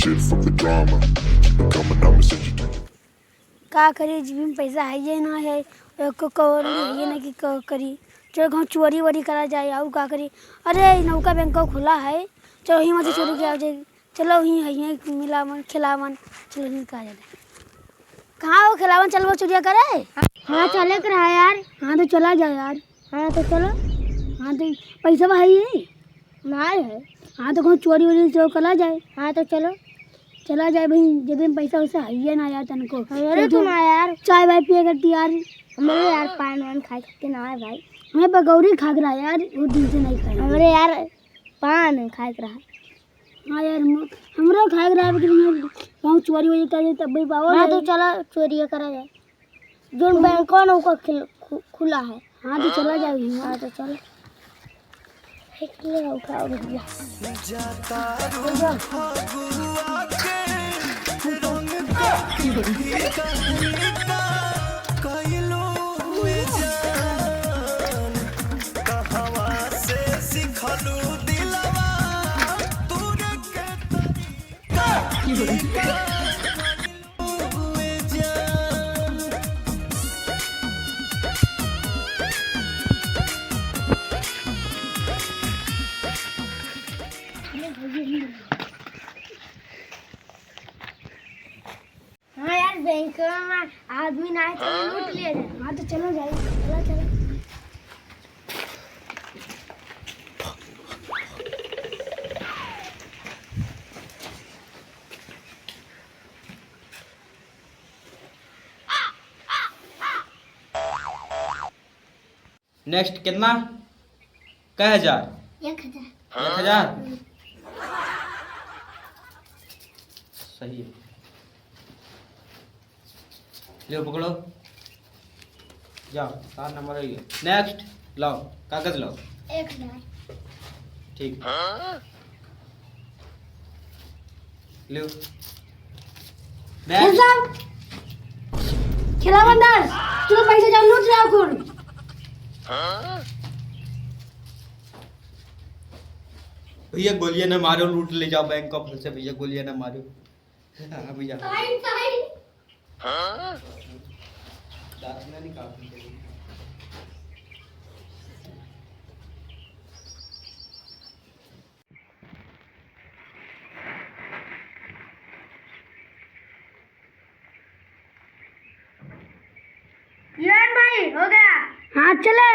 shit from the drama. Keep it coming, I'ma send you to का करी जेब में पैसा है ये ना है को कवर ये ना कि करी चलो कहूँ चोरी वोरी करा जाए और का करी। अरे नौका बैंक खुला है चलो ही मत चोरी किया जाए। चलो ही है ये मिलावन खिलावन चलो ही कहा जाए। कहाँ हो खिलावन चलो वो चोरिया करे। हाँ चले कर यार। हाँ तो चला जाए यार। हाँ तो चलो। हाँ तो पैसा है ये ना है। हाँ तो कहूँ चोरी वोरी जो करा जाए। हाँ तो चलो चला जाए भाई जब में पैसा वैसा है ना यार तन को। अरे तुम यार चाय वाय पिए करती यार। हमारे यार पान वान खा सकते ना है भाई। हमें पकौड़ी खा रहा यार वो दिन से नहीं खाए। हमारे यार पान खा रहा। हाँ यार हमारा खा रहा है लेकिन कहूँ चोरी वोरी कर जाए तब भी पाओ। हाँ तो चला चोरी करा जाए जो बैंक का खुला है। हाँ तो चला जाए। हाँ तो चलो हाँ यार बैंक में आदमी ना आए तो लूट लिया जाए। हाँ तो चलो जाए चलो चलो। नेक्स्ट कितना कै हजार 1000 सही है। लो पकड़ो जाओ 7 नंबर है ये। नेक्स्ट लाओ कागज लाओ 1000 ठीक लो नेक्स्ट खिलावन दास चलो पैसा जाओ लूट जाओ कौन। भैया गोलियां ना मारो लूट ले जाओ बैंक ऑफिस से। भैया गोलियां ना मारो। हाँ भैया दांत ना निकाल भाई हो गया। हाँ चले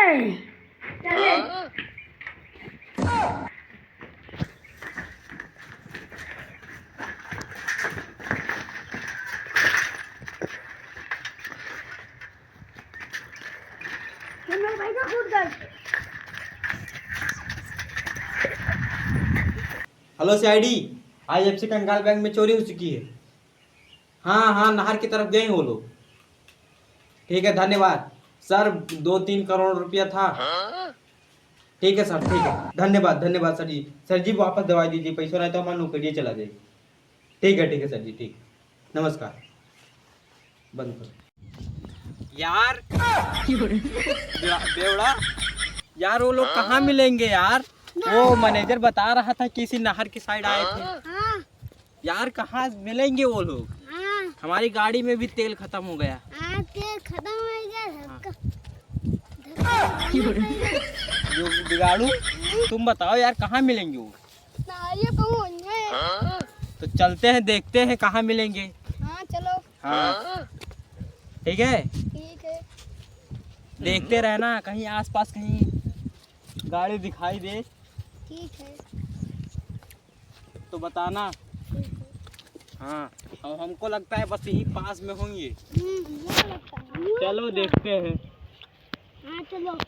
चले भाई का कूद गए। हेलो सीआईडी आईएफसी कंकाल बैंक में चोरी हो चुकी है। हाँ हाँ नहर की तरफ गए वो लोग। ठीक है धन्यवाद सर 2-3 करोड़ रुपया था। ठीक है सर ठीक है धन्यवाद सर जी। सर जी वापस दवा दीजिए पैसा नहीं तो हमारा नौकरी चला जाएगी। ठीक है सर जी ठीक नमस्कार बंद कर यार। बेवड़ा यार वो लोग कहाँ मिलेंगे यार। वो मैनेजर बता रहा था किसी नहर की साइड आए थे यार। कहाँ मिलेंगे वो लोग। हमारी गाड़ी में भी तेल खत्म हो गया। तेल खत्म हो गया। जो बिगाड़ू तुम बताओ यार कहाँ मिलेंगे वो। तो चलते हैं देखते हैं कहाँ मिलेंगे। हाँ चलो। हाँ ठीक है ठीक है देखते रहना कहीं आसपास कहीं गाड़ी दिखाई दे। ठीक है तो बताना। हाँ और हमको लगता है बस यही पास में होंगे। चलो देखते हैं। हाँ चलो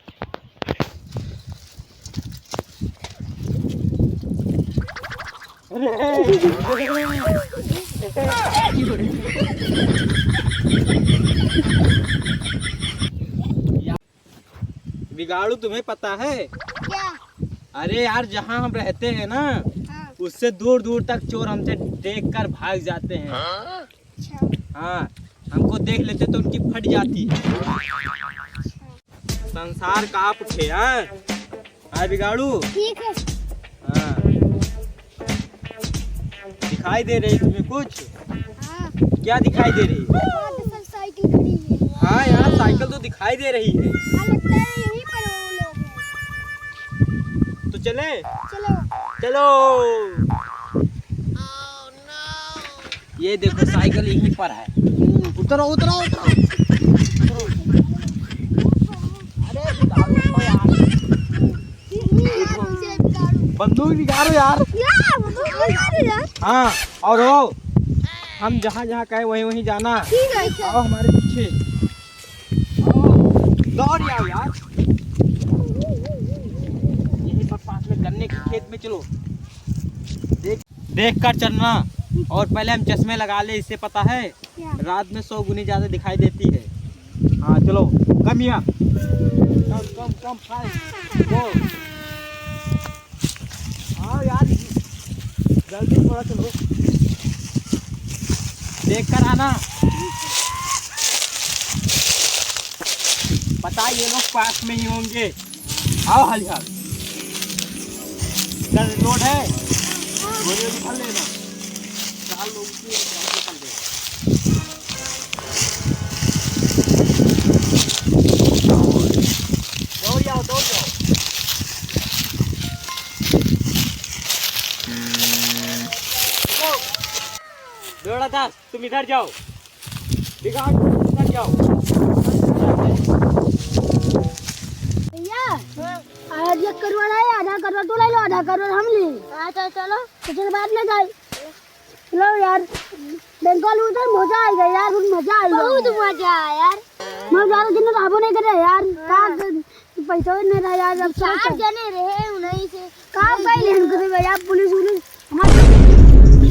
बिगाड़ू तुम्हें पता है क्या। अरे यार जहाँ हम रहते हैं ना हाँ। उससे दूर दूर तक चोर हमसे देखकर भाग जाते हैं। अच्छा। हाँ हमको देख लेते तो उनकी फट जाती है। संसार काँप उठे। हाँ बिगाड़ू ठीक है। हाँ दिखाई दे रही तुम्हें कुछ? हाँ, क्या दिखाई दे रही? दरअसल साइकिल खड़ी है। हाँ यार साइकिल तो दिखाई दे रही है। हाँ, लगता है यहीं पर वो लोग हैं। तो चले? चलो। चलो। ये देखो साइकिल यहीं पर है। उतरो उतरो उतरो। अरे निकालो यार। बंदूक निकालो यार। हाँ और हो, हम जहाँ जहाँ कहे वहीं वहीं जाना। ठीक है। आओ हमारे पीछे। आओ, दौड़ आओ यार। यहीं पर पास में गन्ने के खेत में चलो। देख कर चलना। और पहले हम चश्मे लगा ले, इससे पता है रात में 100 गुनी ज्यादा दिखाई देती है। हाँ चलो कम या कम कम कम फास्ट गो। हाँ यार जल्दी थोड़ा चलो, देख कर आना। पता है ये लोग पास में ही होंगे। आओ हाल हाल रोड है, गोली निकाल लेना। 4 लोग की निकल गए। दौड़ जाओ दौड़ जाओ। दौड़ा दास तुम इधर जाओ, बिगाड़ इधर जाओ। भैया आधा करवा है, आधा करवा तो ले लो, आधा करवा हम ले। अच्छा चलो तो चल बाद में जाए। चलो यार बंगाल उधर मजा आएगा यार, मजा आएगा, बहुत मजा आया यार। मैं ज्यादा दिन राबो नहीं करे यार, का पैसा नहीं रहा यार। अब 4 जने रहे उन्हीं से काम भाई लेन करे यार। पुलिस हमारे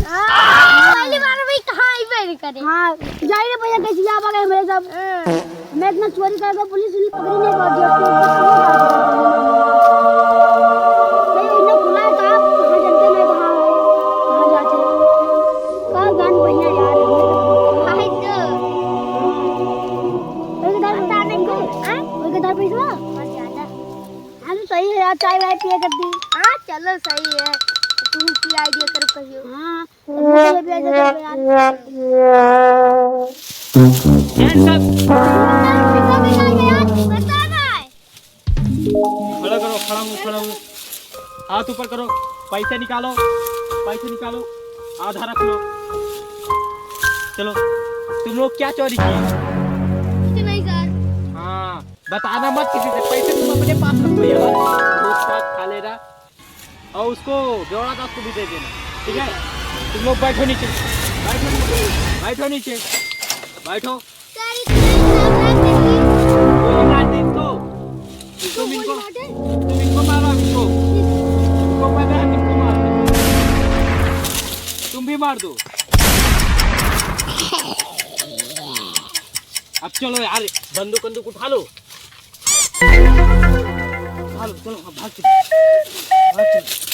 पहली बार भाई कहां ही पे करे। हां जाइए भैया, कैसे जा गए मेरे सब। मैं इतना चोरी करके पुलिस ने पकड़ी नहीं कर दिया। नहीं इन्हें खुला है, कहां जनते नहीं, कहां जाते कहां गान भैया यार। हाय तो एक दार बताने को हां एक दार पैसा बस ज्यादा। हां तो सही है यार, चाय वाय पिए कर दी। हां चलो सही है, तुम की आईडिया कर कहियो। हां मुझे भी ऐसा कर यार। खड़ा करो, खड़ा हूँ खड़ा हूँ। हाथ ऊपर करो, पैसे निकालो, पैसे निकालो, आधा रख लो। चलो तुम लोग क्या चोरी किए? कुछ नहीं सर। हाँ बताना मत किसी से, पैसे तुम अपने पास रखो यार। रोज साथ खा लेना और उसको जोड़ा दास को भी दे देना, ठीक है? तुम लोग बैठो नीचे, बैठो नीचे, बैठो नीचे, बैठो। गोली मार दे इनको। तुम इनको मारो, इनको पकड़ा, इनको मार दो। तुम भी मार दो। अब चलो यार बंदूक बंदूक उठा लो, उठा लो, चलो भाग चलो, भाग चलो।